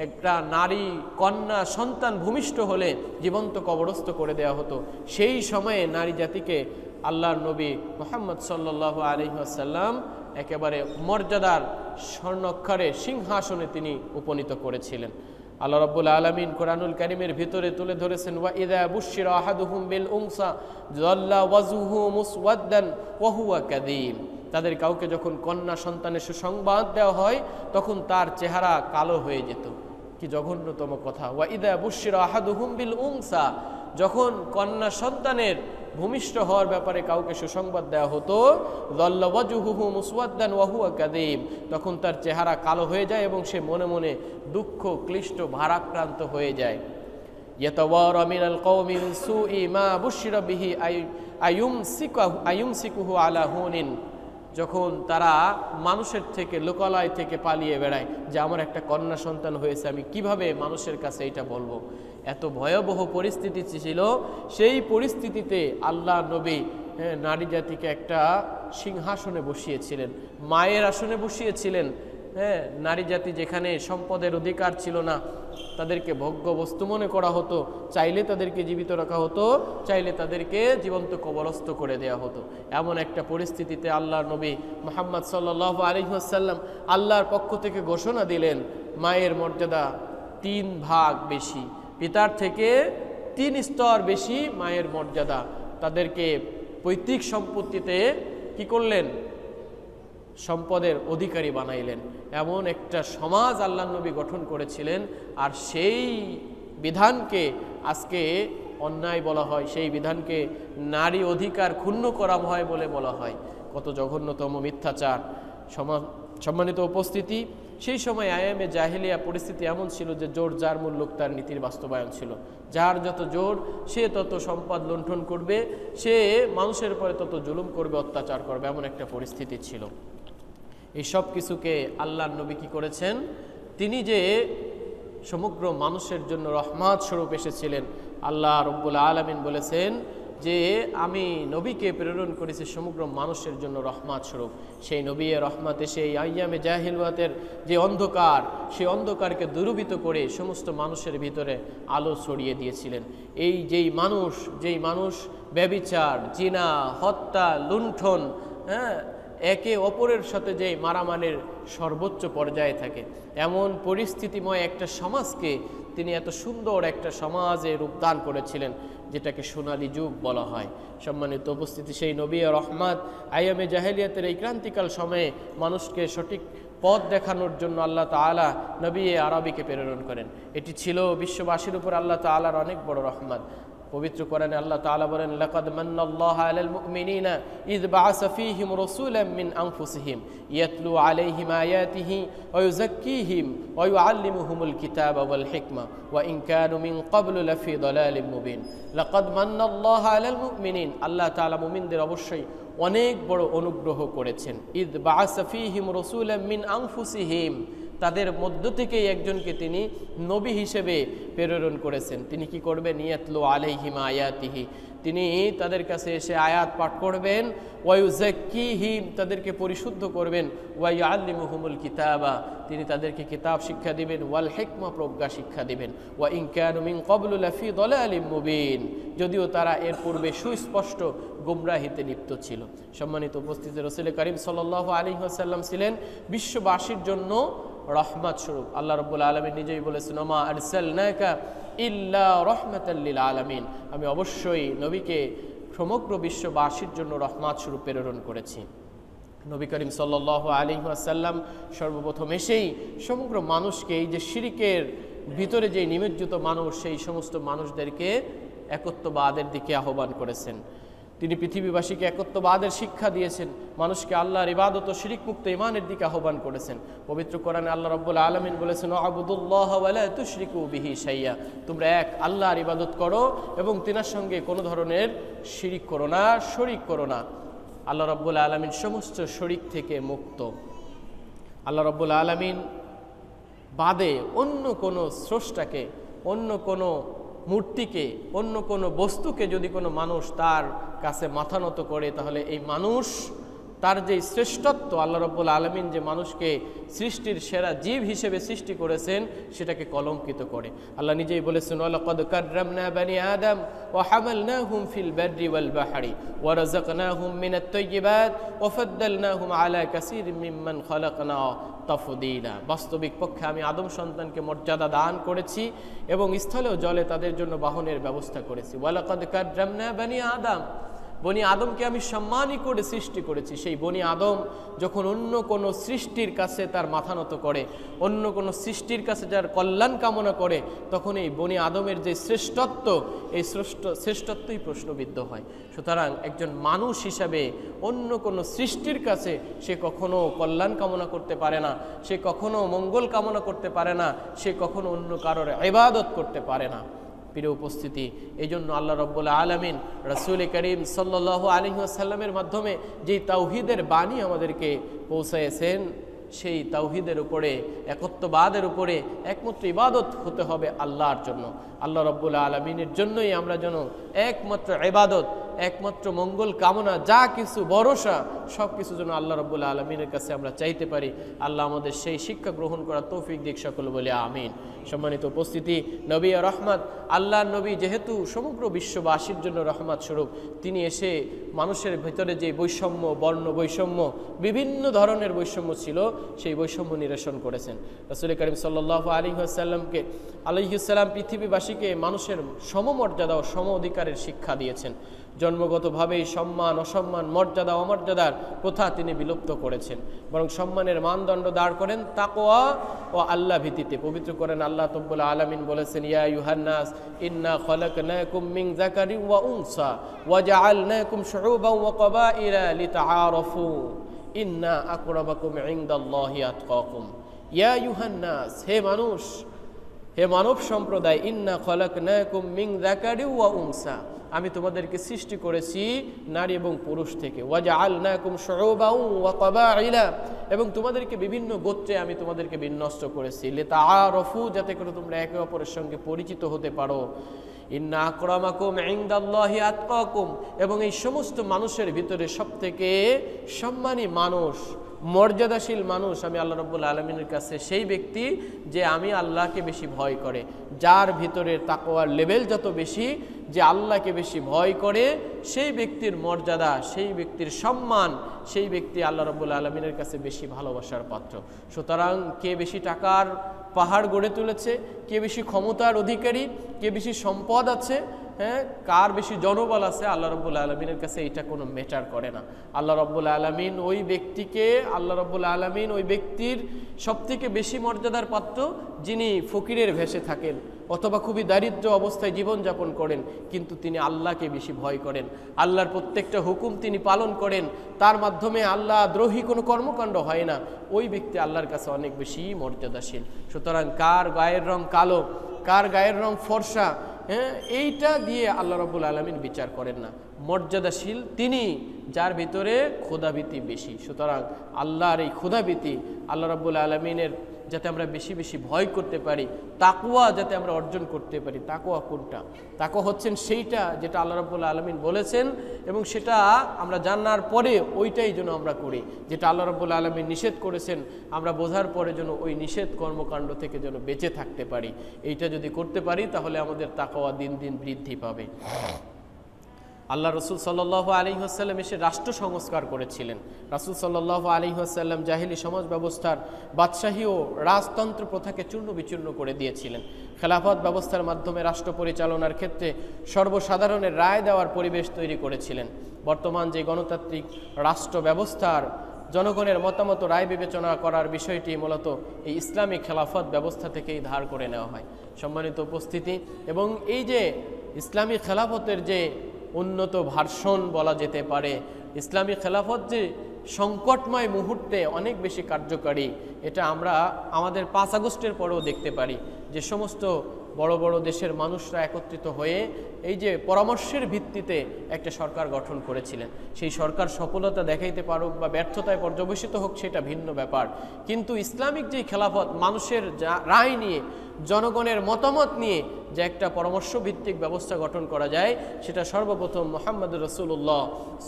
একটা নারী কন্যা সন্তান ভূমিষ্ঠ হলে জীবন্ত কবরস্থ করে দেওয়া হতো, সেই সময়ে নারী জাতিকে আল্লাহর নবী মুহাম্মদ সাল্লাল্লাহু আলাইহি ওয়াসাল্লাম একেবারে মর্যাদার স্বর্ণাক্ষরে সিংহাসনে তিনি উপনীত করেছিলেন। আল্লাহ রাব্বুল আলামিন কোরআনুল কারীমের ভিতরে তুলে ধরেছেন, ওয়া ইযা বুশিরা আহাদুহুম বিল উনসা যাল্লা ওয়াজহুহু মুসওয়াদ্দান ওয়া হুয়া কাযীম। তাদের কাউকে যখন কন্যা সন্তানের সুসংবাদ দেওয়া হয় তখন তার চেহারা কালো হয়ে যেত। কি জঘন্যতম কথা! ওয়া ইযা বুশিরা আহাদুহুম বিল উনসা, যখন কন্যা সন্তানের ভূমিষ্ঠ হওয়ার ব্যাপারে কাউকে সুসংবাদ দেওয়া হতো, যাল্লা ওয়াজহুহু মুসওয়াদ্দান ওয়া হুয়া কাযীম, তখন তার চেহারা কালো হয়ে যায় এবং সে মনে মনে দুঃখ ক্লিষ্ট ভারাক্রান্ত হয়ে যায়। ইয়াতাওয়ারা মিনাল কওমি মিন সুই মা বুশিরা বিহি আয়ুমসিকুহু আলা হুনিন, যখন তারা মানুষের থেকে, লোকালয় থেকে পালিয়ে বেড়ায় যে আমার একটা কন্যা সন্তান হয়েছে, আমি কিভাবে মানুষের কাছে এটা বলবো। এত ভয়াবহ পরিস্থিতি ছিল। সেই পরিস্থিতিতে আল্লাহ নবী নারী জাতিকে একটা সিংহাসনে বসিয়েছিলেন, মায়ের আসনে বসিয়েছিলেন। নারী জাতি যেখানে সম্পদের অধিকার ছিল না, তাদেরকে ভোগ্য বস্তু মনে করা হতো, চাইলে তাদেরকে জীবিত রাখা হতো, চাইলে তাদেরকে জীবন্ত কবরস্থ করে দেওয়া হতো। এমন একটা পরিস্থিতিতে আল্লাহর নবী মুহাম্মদ সাল্লাল্লাহু আলাইহি ওয়াসাল্লাম আল্লাহর পক্ষ থেকে ঘোষণা দিলেন, মায়ের মর্যাদা 3 ভাগ বেশি, পিতার থেকে 3 স্তর বেশি মায়ের মর্যাদা। তাদেরকে পৈতৃক সম্পত্তিতে কি করলেন? সম্পদের অধিকারী বানাইলেন। এমন একটা সমাজ আল্লাহর নবী গঠন করেছিলেন। আর সেই বিধানকে আজকে অন্যায় বলা হয়, সেই বিধানকে নারী অধিকার ক্ষুণ্ণ করা হয় বলে বলা হয়। কত জঘন্যতম মিথ্যাচার! সম্মানিত উপস্থিতি, সেই সময় আয়ামে জাহিলিয়া পরিস্থিতি এমন ছিল যে জোর যার মুল্লুক তার নীতির বাস্তবায়ন ছিল। যার যত জোর সে তত সম্পদ লুণ্ঠন করবে, সে মানুষের পরে তত জুলুম করবে, অত্যাচার করবে, এমন একটা পরিস্থিতি ছিল। এই সব কিছুকে আল্লাহর নবী কি করেছেন? তিনি যে সমগ্র মানুষের জন্য রহমত স্বরূপ এসেছিলেন। আল্লাহ রব্বুল আলামিন বলেছেন যে আমি নবীকে প্রেরণ করেছি সমগ্র মানুষের জন্য রহমত স্বরূপ। সেই নবী রহমত এসে এই আইয়ামে জাহিলিয়াতের যে অন্ধকার, সেই অন্ধকারকে দূরীভূত করে সমস্ত মানুষের ভিতরে আলো ছড়িয়ে দিয়েছিলেন। এই যেই মানুষ ব্যভিচার, জিনা, হত্যা, লুণ্ঠন, একে অপরের সাথে যে মারামারির সর্বোচ্চ পর্যায়ে থাকে, এমন পরিস্থিতিময় একটা সমাজকে তিনি এত সুন্দর একটা সমাজে রূপদান করেছিলেন, যেটাকে সোনালী যুগ বলা হয়। সম্মানিত উপস্থিতি, সেই নবী রহমত আইয়ামে জাহেলিয়াতের এই ক্রান্তিকাল সময়ে মানুষকে সঠিক পথ দেখানোর জন্য আল্লাহ তাআলা নবী আরবীকে প্রেরণ করেন। এটি ছিল বিশ্ববাসীর উপর আল্লাহ তাআলার অনেক বড় রহমত। পবিত্র কোরআনে আল্লাহ তাআলা বলেন, লাকাদ মান্নাল্লাহু আলাল মুমিনিনা ইয বাআসা ফীহিম রাসূলাম মিন আনফুসিহিম ইয়াতলু আলাইহিম আয়াতিহি ওয়া ইউযাক্কিহিম ওয়া ইউআল্লিমুহুমুল কিতাবা ওয়াল হিকমা ওয়া ইন কানু মিন ক্বাবলু লাফি দালালিম মুবিন। লাকাদ মান্নাল্লাহু আলাল মুমিনিন, আল্লাহ তাআলা মুমিনদের অবশ্যই অনেক বড় অনুগ্রহ করেছেন। ইয বাআসা ফীহিম রাসূলাম মিন আনফুসিহিম, তাদের মধ্য থেকেই একজনকে তিনি নবী হিসেবে প্রেরণ করেছেন। তিনি কি করবেন? ইয়াতলু আলাইহিম আয়াতিহি, তিনি তাদের কাছে এসে আয়াত পাঠ করবেন। ওয়া ইউযাক্কিহিম, তাদেরকে পরিশুদ্ধ করবেন। ওয়া ইউআল্লিমুহুমুল কিতাবা, তিনি তাদেরকে কিতাব শিক্ষা দিবেন। ওয়াল হিকমা, প্রজ্ঞা শিক্ষা দিবেন। ওয়া ইন কানু মিন ক্বাবলু লাফি দালালিম মুবিন, যদিও তারা এর পূর্বে সুস্পষ্ট গুমরাহিতে লিপ্ত ছিল। সম্মানিত উপস্থিতি, রাসূল করিম সাল্লাল্লাহু আলাইহি ওয়াসাল্লাম ছিলেন বিশ্ববাসীর জন্য রহমত স্বরূপ। আল্লাহ রাব্বুল আলামিন নিজেই বলেছেন, ওমা আরসালনাকা ইল্লা রাহমাতাল লিল আলামিন, আমি অবশ্যই নবীকে সমগ্র বিশ্ববাসীর জন্য রহমত স্বরূপ প্রেরণ করেছি। নবী করিম সাল্লাল্লাহু আলাইহি ওয়াসাল্লাম সর্বপ্রথম এসেই সমগ্র মানুষকে, এই যে শিরকের ভিতরে যে নিমজ্জিত মানুষ, সেই সমস্ত মানুষদেরকে একত্ববাদের দিকে আহ্বান করেছেন। তিনি পৃথিবীবাসীকে একত্ববাদের শিক্ষা দিয়েছেন, মানুষকে আল্লাহর ইবাদত ও শিরক মুক্ত ঈমানের দিকে আহ্বান করেছেন। পবিত্র কোরআনে আল্লাহ রাব্বুল আলামিন বলেছেন, আবুদুল্লাহ ওয়া লা তুশরিকু বিহি শাইয়া, তোমরা এক আল্লাহর ইবাদত করো এবং তিনার সঙ্গে কোনো ধরনের শিরক করো না, শরীক করো না। আল্লাহ রাব্বুল আলামিন সমস্ত শরীক থেকে মুক্ত। আল্লাহ রাব্বুল আলামিন বাদে অন্য কোনো স্রষ্টাকে, অন্য কোনো মূর্তিকে, অন্য কোনো বস্তুকে যদি কোনো মানুষ তার কাছে মাথা নত করে, তাহলে এই মানুষ তার যে শ্রেষ্ঠত্ব, আল্লাহ রাব্বুল আলামিন যে মানুষকে সৃষ্টির সেরা জীব হিসেবে সৃষ্টি করেছেন, সেটাকে কলঙ্কিত করে। আল্লাহ নিজেই বলেছেন, ওয়ালাকাদ কাররামনা বানি আদম ওয়া হামালনাহুম ফিল বাররি ওয়াল বাহরি ওয়া রাযাকনাহুম মিনাত তাইয়্যিবাত ওয়া ফাদ্দালনাহুম আলা কাসীরিম মিম্মান খালাকনা তাফদীলা। বাস্তবিক পক্ষে আমি আদম সন্তানকে মর্যাদা দান করেছি এবং স্থলে ও জলে তাদের জন্য বাহনের ব্যবস্থা করেছি। ওয়ালাকাদ কাররামনা বানি আদম, বনি আদমকে আমি সম্মানই করে সৃষ্টি করেছি। সেই বনি আদম যখন অন্য কোনো সৃষ্টির কাছে তার মাথা নত করে, অন্য কোনো সৃষ্টির কাছে যার কল্যাণ কামনা করে, তখন এই বনি আদমের যে শ্রেষ্ঠত্ব, এই শ্রেষ্ঠত্বই প্রশ্নবিদ্ধ হয়। সুতরাং একজন মানুষ হিসাবে অন্য কোনো সৃষ্টির কাছে সে কখনো কল্যাণ কামনা করতে পারে না, সে কখনো মঙ্গল কামনা করতে পারে না, সে কখনো অন্য কারোর ইবাদত করতে পারে না। প্রিয় উপস্থিতি, এই জন্য আল্লাহ রাব্বুল আলামিন রাসূল করিম সাল্লাল্লাহু আলাইহি ওয়াসাল্লামের মাধ্যমে যেই তাওহীদের বাণী আমাদেরকে পৌঁছায়েছেন, সেই তাওহীদের উপরে, একত্ববাদের উপরে একমাত্র ইবাদত হতে হবে আল্লাহর জন্য। আল্লাহ রাব্বুল আলামিনের জন্যই আমরা যেন একমাত্র ইবাদত, একমাত্র মঙ্গল কামনা, যা কিছু ভরসা, সব কিছু যেন আল্লাহ রাব্বুল আলামিনের কাছে আমরা চাইতে পারি। আল্লাহ আমাদের সেই শিক্ষা গ্রহণ করার তৌফিক দিক, সকল বলে আমিন। সম্মানিত উপস্থিতি, নবী রহমত, আল্লাহর নবী যেহেতু সমগ্র বিশ্ববাসীর জন্য রহমত স্বরূপ, তিনি এসে মানুষের ভিতরে যে বৈষম্য, বর্ণ বৈষম্য, বিভিন্ন ধরনের বৈষম্য ছিল, সেই বৈষম্য নিরসন করেছেন। রাসূল করিম সাল্লাল্লাহু আলাইহি ওয়াসাল্লাম পৃথিবীবাসীকে মানুষের সমমর্যাদা ও সম অধিকারের শিক্ষা দিয়েছেন। জন্মগতভাবেই সম্মান, অসম্মান, মর্যাদা, অমর্যাদার প্রথা তিনি বিলুপ্ত করেছেন, বরং সম্মানের মানদণ্ড দাঁড় করেন তাকওয়া ও আল্লাহ ভীতিতে। পবিত্র করেন আল্লাহ রাব্বুল আলামিন বলেছেন, ইয়া আইয়ুহান নাস ইন্না খালাকনাকুম মিন যাকারিন ওয়া উনসা ওয়া জাআলনাকুম শুউবান ওয়া ক্বাবাইলা লিতাআরাফু ইন্না আকরামাকুম ইনদাল্লাহি আতকাকুম। ইয়া আইয়ুহান নাস, হে মানুষ, হে মানব সম্প্রদায়, ইন্না খালাকনাকুম মিন যাকারিন ওয়া উনসা, আমি তোমাদেরকে সৃষ্টি করেছি নারী এবং পুরুষ থেকে। ওয়া জাআলনাকুম শুউবান ওয়া ক্বাবাইলা, এবং তোমাদেরকে বিভিন্ন গোত্রে আমি তোমাদেরকে বিন্যস্ত করেছি। লিতাআরাফু, যাতে করে তোমরা একে অপরের সঙ্গে পরিচিত হতে পারো। ইন্না আকরামাকুম ইনদাল্লাহি আতকাকুম, এবং এই সমস্ত মানুষের ভিতরে সবথেকে সম্মানী মানুষ, মর্যাদাশীল মানুষ আমি আল্লাহ রাব্বুল আলামিনের কাছে সেই ব্যক্তি যে আমি আল্লাহকে বেশি ভয় করে, যার ভিতরে তাকওয়ার লেভেল যত বেশি, যে আল্লাহকে বেশি ভয় করে, সেই ব্যক্তির মর্যাদা, সেই ব্যক্তির সম্মান, সেই ব্যক্তি আল্লাহ রাব্বুল আলামিনের কাছে বেশি ভালোবাসার পাত্র। সুতরাং কে বেশি টাকার পাহাড় গড়ে তুলেছে, কে বেশি ক্ষমতার অধিকারী, কে বেশি সম্পদ আছে, হ্যাঁ, কার বেশি জনবল আছে, আল্লাহ রাব্বুল আলামিনের কাছে এটা কোনো ম্যাটার করে না। আল্লাহ রাব্বুল আলামিন ওই ব্যক্তির সবথেকে বেশি মর্যাদার পাত্র যিনি ফকিরের ভেষে থাকেন অথবা খুবই দারিদ্র অবস্থায় জীবনযাপন করেন, কিন্তু তিনি আল্লাহকে বেশি ভয় করেন, আল্লাহর প্রত্যেকটা হুকুম তিনি পালন করেন, তার মাধ্যমে আল্লাহ দ্রোহী কোনো কর্মকাণ্ড হয় না, ওই ব্যক্তি আল্লাহর কাছে অনেক বেশি মর্যাদাশীল। সুতরাং কার গায়ের রং কালো, কার গায়ের রং ফর্সা, হ্যাঁ, এইটা দিয়ে আল্লাহ রাব্বুল আলামিন বিচার করেন না। মর্যাদাশীল তিনি যার ভিতরে ক্ষুধাভীতি বেশি। সুতরাং আল্লাহর এই ক্ষুধাভীতি, আল্লাহ রাব্বুল আলামিনের যাতে আমরা বেশি বেশি ভয় করতে পারি, তাকওয়া যাতে আমরা অর্জন করতে পারি। তাকওয়া কোনটা? তাকওয়া হচ্ছেন সেইটা যেটা আল্লাহ রাব্বুল আলামিন বলেছেন, এবং সেটা আমরা জানার পরে ওইটাই যেন আমরা করি, যেটা আল্লাহ রাব্বুল আলামিন নিষেধ করেছেন আমরা বোঝার পরে যেন ওই নিষেধ কর্মকাণ্ড থেকে যেন বেঁচে থাকতে পারি। এইটা যদি করতে পারি তাহলে আমাদের তাকওয়া দিন দিন বৃদ্ধি পাবে। আল্লাহ রসুল সাল্লাল্লাহু আলাইহি ওয়াসাল্লাম এসে রাষ্ট্র সংস্কার করেছিলেন। রাসূল সাল্লাল্লাহু আলাইহি ওয়াসাল্লাম জাহিলি সমাজ ব্যবস্থার বাদশাহী ও রাজতন্ত্র প্রথাকে চূর্ণ বিচূর্ণ করে দিয়েছিলেন। খেলাফত ব্যবস্থার মাধ্যমে রাষ্ট্র পরিচালনার ক্ষেত্রে সর্বসাধারণের রায় দেওয়ার পরিবেশ তৈরি করেছিলেন। বর্তমান যে গণতান্ত্রিক রাষ্ট্র ব্যবস্থার জনগণের মতামত রায় বিবেচনা করার বিষয়টি মূলত এই ইসলামী খেলাফত ব্যবস্থা থেকেই ধার করে নেওয়া হয়। সম্মানিত উপস্থিতি, এবং এই যে ইসলামী খেলাফতের যে উন্নত ভার্সন বলা যেতে পারে, ইসলামী খেলাফত যে সংকটময় মুহূর্তে অনেক বেশি কার্যকারী, এটা আমরা আমাদের 5 আগস্টের পরেও দেখতে পারি, যে সমস্ত বড় বড় দেশের মানুষরা একত্রিত হয়ে এই যে পরামর্শের ভিত্তিতে একটা সরকার গঠন করেছিলেন। সেই সরকার সফলতা দেখাইতে পারুক বা ব্যর্থতায় পর্যবেসিত হোক সেটা ভিন্ন ব্যাপার, কিন্তু ইসলামিক যে খেলাফত মানুষের রায় নিয়ে, জনগণের মতামত নিয়ে যে একটা পরামর্শ ভিত্তিক ব্যবস্থা গঠন করা যায়, সেটা সর্বপ্রথম মুহাম্মদুর রাসূলুল্লাহ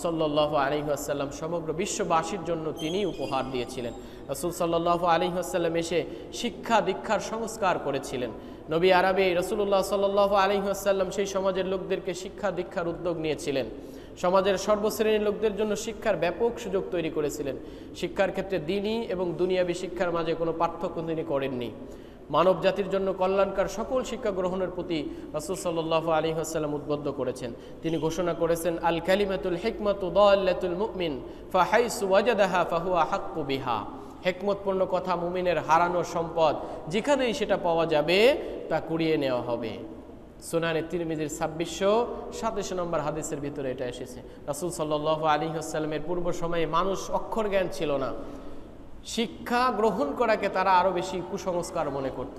সাল্লাল্লাহু আলাইহি ওয়াসাল্লাম সমগ্র বিশ্ববাসীর জন্য তিনি উপহার দিয়েছিলেন। রাসূল সাল্লাল্লাহু আলাইহি ওয়াসাল্লাম এসে শিক্ষা দীক্ষার সংস্কার করেছিলেন। নবী আরবি রাসূলুল্লাহ সাল্লাল্লাহু আলাইহি ওয়াসাল্লাম সেই সমাজের লোকদেরকে শিক্ষা দীক্ষার উদ্যোগ নিয়েছিলেন। সমাজের সর্বশ্রেণীর লোকদের জন্য শিক্ষার ব্যাপক সুযোগ তৈরি করেছিলেন। শিক্ষার ক্ষেত্রে দ্বীনি এবং দুনিয়াবী শিক্ষার মাঝে কোনো পার্থক্য তিনি করেননি। মানব জাতির জন্য কল্যাণকার সকল শিক্ষা গ্রহণের প্রতি রাসূল সাল্লাল্লাহু আলাইহি ওয়াসাল্লাম উদ্বুদ্ধ করেছেন। তিনি ঘোষণা করেছেন, আল কালিমাতুল হিকমাতু দাল্লাতুল মুমিন ফাহাইসু ওয়াজাদাহা ফাহুয়া হাক্কু বিহা। হিকমতপূর্ণ কথা মুমিনের হারানো সম্পদ, যেখানেই সেটা পাওয়া যাবে তা কুড়িয়ে নেওয়া হবে। সুনানে তিরমিজির 2627 নম্বর হাদিসের ভিতরে এটা এসেছে। রাসূল সাল্লাল্লাহু আলাইহি ওয়াসাল্লামের পূর্ব সময়ে মানুষ অক্ষর জ্ঞান ছিল না, শিক্ষা গ্রহণ করাকে তারা আরও বেশি কুসংস্কার মনে করত।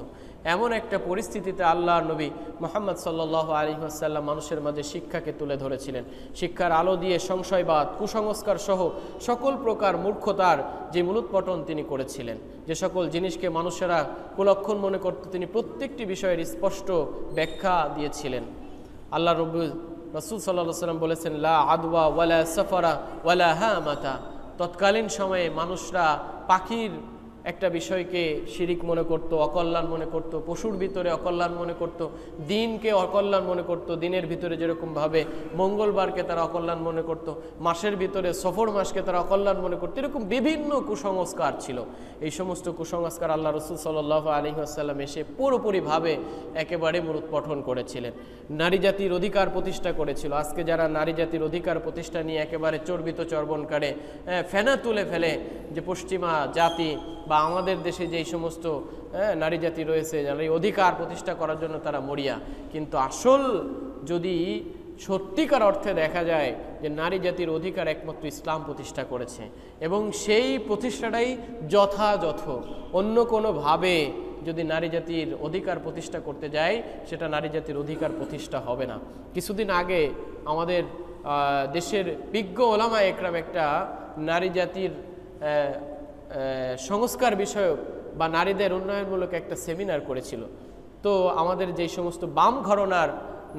এমন একটা পরিস্থিতিতে আল্লাহর নবী মুহাম্মদ সাল্লাল্লাহু আলাইহি ওয়াসাল্লাম মানুষের মাঝে শিক্ষাকে তুলে ধরেছিলেন। শিক্ষার আলো দিয়ে সংশয়বাদ, কুসংস্কার সহ সকল প্রকার মূর্খতার যে মূলোৎপাটন তিনি করেছিলেন। যে সকল জিনিসকে মানুষেরা কুলক্ষণ মনে করত, তিনি প্রত্যেকটি বিষয়ের স্পষ্ট ব্যাখ্যা দিয়েছিলেন। আল্লাহ রাসূল সাল্লাল্লাহু আলাইহি ওয়াসাল্লাম বলেছেন, লা আদওয়া ওয়ালা সাফারা ওয়ালা হামাতা। তৎকালীন সময়ে মানুষরা পাখির একটা বিষয়কে শিরিক মনে করত, অকল্যাণ মনে করত, পশুর ভিতরে অকল্যাণ মনে করত, দিনকে অকল্যাণ মনে করত, দিনের ভিতরে যেরকমভাবে মঙ্গলবারকে তারা অকল্যাণ মনে করত, মাসের ভিতরে সফর মাসকে তারা অকল্যাণ মনে করত, এরকম বিভিন্ন কুসংস্কার ছিল। এই সমস্ত কুসংস্কার আল্লাহ রাসূল সাল্লাল্লাহু আলাইহি ওয়াসাল্লাম এসে পুরোপুরিভাবে একেবারে মূলোৎপাটন করেছিলেন। নারী জাতির অধিকার প্রতিষ্ঠা করেছিল। আজকে যারা নারী জাতির অধিকার প্রতিষ্ঠা নিয়ে একেবারে চর্বিত চর্বণকারে ফেনা তুলে ফেলে, যে পশ্চিমা জাতি বা আমাদের দেশে যেই সমস্ত নারী জাতি রয়েছে, যারা এই অধিকার প্রতিষ্ঠা করার জন্য তারা মরিয়া, কিন্তু আসল যদি সত্যিকার অর্থে দেখা যায় যে নারী জাতির অধিকার একমাত্র ইসলাম প্রতিষ্ঠা করেছে, এবং সেই প্রতিষ্ঠাটাই যথাযথ। অন্য কোনোভাবে যদি নারী জাতির অধিকার প্রতিষ্ঠা করতে যায়, সেটা নারী জাতির অধিকার প্রতিষ্ঠা হবে না। কিছুদিন আগে আমাদের দেশের বিজ্ঞ ওলামা একরাম একটা নারী জাতির সংস্কার বিষয়ক বা নারীদের উন্নয়নমূলক একটা সেমিনার করেছিল। তো আমাদের যেই সমস্ত বাম ঘরানার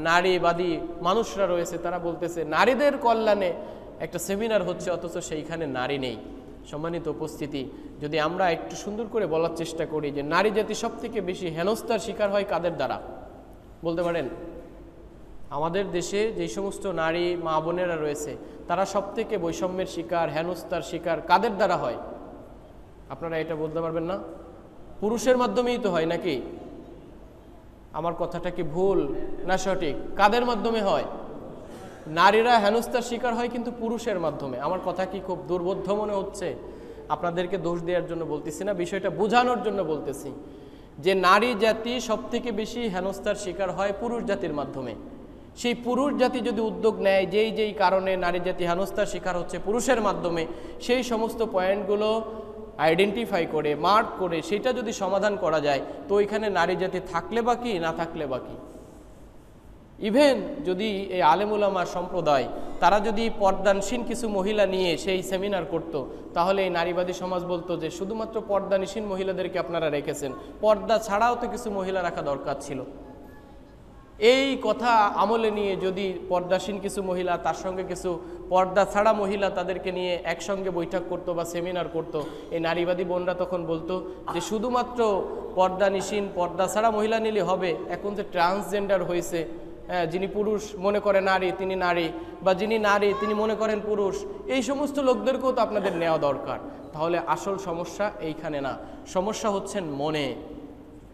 নারীবাদী মানুষরা রয়েছে, তারা বলতেছে নারীদের কল্যাণে একটা সেমিনার হচ্ছে, অথচ সেইখানে নারী নেই। সম্মানিত উপস্থিতি, যদি আমরা একটু সুন্দর করে বলার চেষ্টা করি যে নারী জাতি সব থেকে বেশি হেনস্থার শিকার হয় কাদের দ্বারা, বলতে পারেন? আমাদের দেশে যেই সমস্ত নারী মা বোনেরা রয়েছে, তারা সব থেকে বৈষম্যের শিকার, হেনস্থার শিকার কাদের দ্বারা হয়? আপনারা এটা বলতে পারবেন না? পুরুষের মাধ্যমেই তো হয় নাকি? আমার কথাটা কি ভুল না সঠিক? কাদের মাধ্যমে হয়? নারীরা হেনস্থার শিকার হয় কিন্তু পুরুষের মাধ্যমে। আমার কথা কি খুব দুর্বোধ্য মনে হচ্ছে? আপনাদেরকে দোষ দেওয়ার জন্য বলতেছি না, বিষয়টা বোঝানোর জন্য বলতেছি যে নারী জাতি সবথেকে বেশি হেনস্থার শিকার হয় পুরুষ জাতির মাধ্যমে। সেই পুরুষ জাতি যদি উদ্যোগ নেয় যেই কারণে নারী জাতি হেনস্থার শিকার হচ্ছে পুরুষের মাধ্যমে, সেই সমস্ত পয়েন্টগুলো আইডেন্টিফাই করে মার্ক করে সেটা যদি সমাধান করা যায়, তো ওইখানে নারী জাতি থাকলে বাকি না থাকলে বাকি। ইভেন যদি এই আলেমুলামা সম্প্রদায় তারা যদি পর্দানসীন কিছু মহিলা নিয়ে সেই সেমিনার করত, তাহলে এই নারীবাদী সমাজ বলতো যে শুধুমাত্র পর্দানসীন মহিলাদেরকে আপনারা রেখেছেন, পর্দা ছাড়াও তো কিছু মহিলা রাখা দরকার ছিল। এই কথা আমলে নিয়ে যদি পর্দাসীন কিছু মহিলা তার সঙ্গে কিছু পর্দা ছাড়া মহিলা তাদেরকে নিয়ে একসঙ্গে বৈঠক করতো বা সেমিনার করতো, এই নারীবাদী বোনরা তখন বলতো যে শুধুমাত্র পর্দানিসীন পর্দা ছাড়া মহিলা নিলে হবে। এখন যে ট্রান্সজেন্ডার হয়েছে, যিনি পুরুষ মনে করে নারী তিনি নারী, বা যিনি নারী তিনি মনে করেন পুরুষ, এই সমস্ত লোকদেরকেও তো আপনাদের নেওয়া দরকার। তাহলে আসল সমস্যা এইখানে না, সমস্যা হচ্ছেন মনে।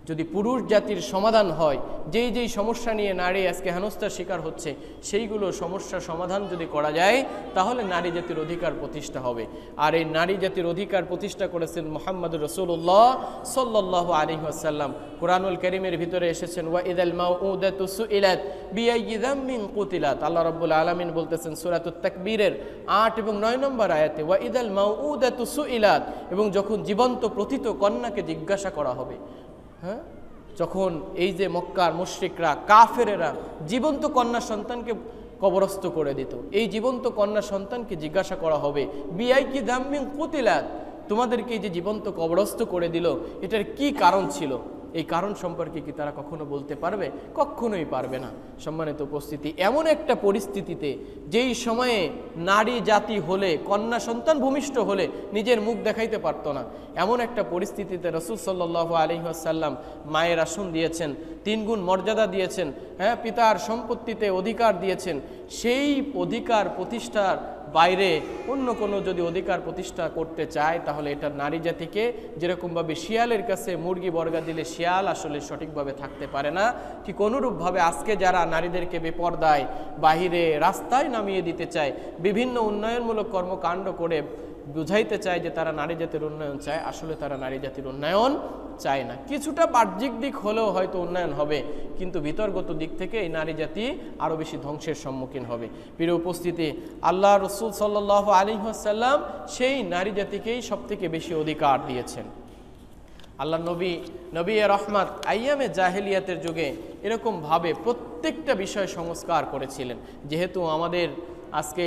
যদি পুরুষ জাতির সমাধান হয়, যেই সমস্যা নিয়ে নারী আজকে হেনস্থার শিকার হচ্ছে, সেইগুলো সমস্যার সমাধান যদি করা যায়, তাহলে নারী জাতির অধিকার প্রতিষ্ঠা হবে। আর এই নারী জাতির অধিকার প্রতিষ্ঠা করেছেন মুহাম্মদুর রাসূলুল্লাহ সাল্লাল্লাহু আলাইহি ওয়াসাল্লাম। কুরআনুল কারীমের ভিতরে এসেছেন ওয়া ইযাল মাউউদাতু সুইলাত বিআইয়ি যামবিন কুতিলাত। আল্লাহ রাব্বুল আলামিন বলতেছেন সূরাতুত তাকবীরের 8 এবং 9 নম্বর আয়াতে, ওয়া ইযাল মাউউদাতু সুইলাত, এবং যখন জীবন্ত প্রথিত কন্যাকে জিজ্ঞাসা করা হবে। হ্যাঁ, যখন এই যে মক্কার মুশরিকরা কাফেরেরা জীবন্ত কন্যা সন্তানকে কবরস্থ করে দিত, এই জীবন্ত কন্যা সন্তানকে জিজ্ঞাসা করা হবে বিআইয়ি যামবিন কুতিলাত, তোমাদেরকে এই যে জীবন্ত কবরস্থ করে দিল এটার কি কারণ ছিল? এই কারণ সম্পর্কে কি তারা কখনো বলতে পারবে? কখনোই পারবে না। সম্মানিত উপস্থিতি, এমন একটা পরিস্থিতিতে যেই সময়ে নারী জাতি হলে, কন্যা সন্তান ভূমিষ্ঠ হলে নিজের মুখ দেখাইতে পারত না, এমন একটা পরিস্থিতিতে রাসূল সাল্লাল্লাহু আলাইহি ওয়াসাল্লাম মায়ের আসন দিয়েছেন, 3 গুণ মর্যাদা দিয়েছেন, হ্যাঁ, পিতার সম্পত্তিতে অধিকার দিয়েছেন। সেই অধিকার প্রতিষ্ঠার বাইরে অন্য কোনো যদি অধিকার প্রতিষ্ঠা করতে চায়, তাহলে এটা নারী জাতিকে যেরকমভাবে শিয়ালের কাছে মুরগি বর্গা দিলে শিয়াল আসলে সঠিকভাবে থাকতে পারে না, ঠিক অনুরূপভাবে আজকে যারা নারীদেরকে বেপর্দায় বাহিরে রাস্তায় নামিয়ে দিতে চায়, বিভিন্ন উন্নয়নমূলক কর্মকাণ্ড করে বুঝাইতে চায় যে তারা নারী জাতির উন্নয়ন চায়, আসলে তারা নারী জাতির উন্নয়ন চায় না। কিছুটা বাহ্যিক দিক হলেও হয়তো উন্নয়ন হবে, কিন্তু ভিতরগত দিক থেকে এই নারী জাতি আরও বেশি ধ্বংসের সম্মুখীন হবে। প্রিয় উপস্থিতি, আল্লাহ রাসূল সাল্লাল্লাহু আলাইহি ওয়াসাল্লাম সেই নারী জাতিকেই সবথেকে বেশি অধিকার দিয়েছেন। আল্লাহ নবী রহমত আইয়ামে জাহেলিয়াতের যুগে এরকমভাবে প্রত্যেকটা বিষয় সংস্কার করেছিলেন। যেহেতু আমাদের আজকে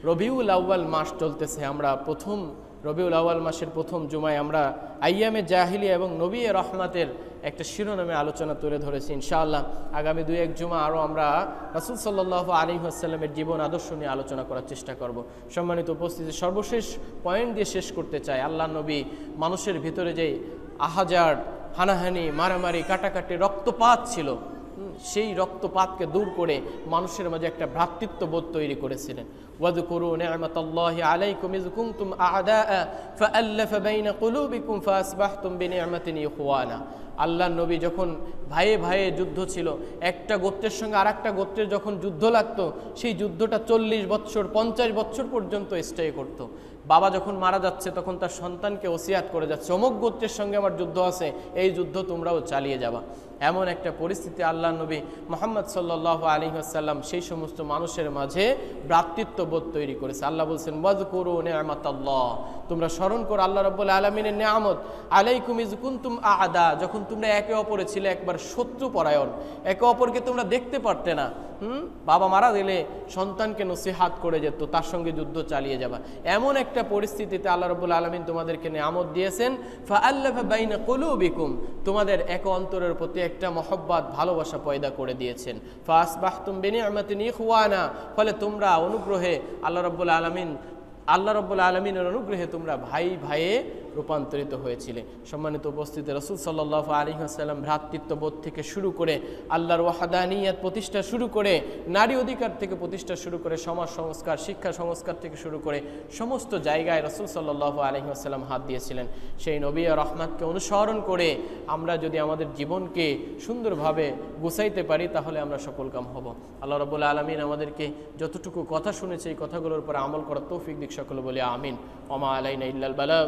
রবিউল আউয়াল মাস চলতেছে, আমরা প্রথম রবিউল আউয়াল মাসের প্রথম জুমায় আমরা আইয়ামে জাহিলিয়া এবং নবী রহমতের একটা শিরোনামে আলোচনা তুলে ধরেছি। ইনশাআল্লাহ আগামী 2-1 জুমা আরও আমরা রাসূল সাল্লাল্লাহু আলাইহি ওয়াসাল্লামের জীবন আদর্শ নিয়ে আলোচনা করার চেষ্টা করব। সম্মানিত উপস্থিতি, সর্বশেষ পয়েন্ট দিয়ে শেষ করতে চাই। আল্লাহ নবী মানুষের ভিতরে যে আহাজার হানাহানি মারামারি কাটাকাটি রক্তপাত ছিল, সেই রক্তপাতকে দূর করে মানুষের মাঝে একটা ভ্রাতৃত্ববোধ তৈরি করেছিলেন। ওয়াযকুরু নি'মাতাল্লাহি আলাইকুম ইয কুনতুম আ'দাআ ফাআল্লাফা বাইনা কুলুবিকুম ফাআসবাহতুম বিনি'মাতিহি ইখওয়ানা। আল্লাহ নবী যখন ভাইয়ে ভাইয়ে যুদ্ধ ছিল, একটা গোত্রের সঙ্গে আরেকটা গোত্রের যখন যুদ্ধ লাগতো, সেই যুদ্ধটা 40 বছর 50 বছর পর্যন্ত স্টে করতো। বাবা যখন মারা যাচ্ছে তখন তার সন্তানকে ওসিয়াত করে যাচ্ছে, অমুক গোত্রের সঙ্গে আমার যুদ্ধ আছে, এই যুদ্ধ তোমরাও চালিয়ে যাবা। এমন একটা পরিস্থিতি আল্লাহ নবী মুহাম্মদ সাল্লাল্লাহু আলাইহি ওয়াসাল্লাম সেই সমস্ত মানুষের মাঝে ভ্রাতৃত্ববোধ তৈরি করেছে। আল্লাহ বলছেন ওয়াযকুরু নি'মাতাল্লাহ, তোমরা স্মরণ করো আল্লাহ রাব্বুল আলামিনের নিয়ামত, আলাইকুম ইয কুনতুম আ'দা, যখন তোমরা একে অপরে ছিলে একবার শত্রু পরায়ণ, একে অপরকে তোমরা দেখতে পারতে না। বাবা মারা গেলে সন্তানকে নসিহাত করে যেত, তার সঙ্গে যুদ্ধ চালিয়ে যাবা। এমন একটা পরিস্থিতিতে আল্লাহ রাব্বুল আলামিন তোমাদেরকে নিয়ামত দিয়েছেন, ফাআল্লাফা বাইনা কুলুবিকুম, তোমাদের এক অন্তরের প্রতি একটা মহব্বত ভালোবাসা পয়দা করে দিয়েছেন। ফাআসবাহতুম বিনি'মাতিহি ইখওয়ানা, ফলে তোমরা অনুগ্রহে আল্লাহ রাব্বুল আলামিনের অনুগ্রহে তোমরা ভাই ভাইয়ে রূপান্তরিত হয়েছিলেন। সম্মানিত উপস্থিতি, রাসূল সাল্লাল্লাহু আলাইহি ওয়াসাল্লাম ভ্রাতৃত্ববোধ থেকে শুরু করে আল্লাহর ওয়াহদানিয়ত প্রতিষ্ঠা শুরু করে নারী অধিকার থেকে প্রতিষ্ঠা শুরু করে সমাজ সংস্কার, শিক্ষা সংস্কার থেকে শুরু করে সমস্ত জায়গায় রাসূল সাল্লাল্লাহু আলাইহি ওয়াসাল্লাম হাত দিয়েছিলেন। সেই নবী রহমতকে অনুসরণ করে আমরা যদি আমাদের জীবনকে সুন্দরভাবে গুছাইতে পারি তাহলে আমরা সফলকাম হব। আল্লাহ রাব্বুল আলামিন আমাদেরকে যতটুকু কথা শুনেছে এই কথাগুলোর উপর আমল করার তৌফিক দিক, সকলে বলি আমিন। ওয়া মা আলাইনা ইল্লাল বালাগ।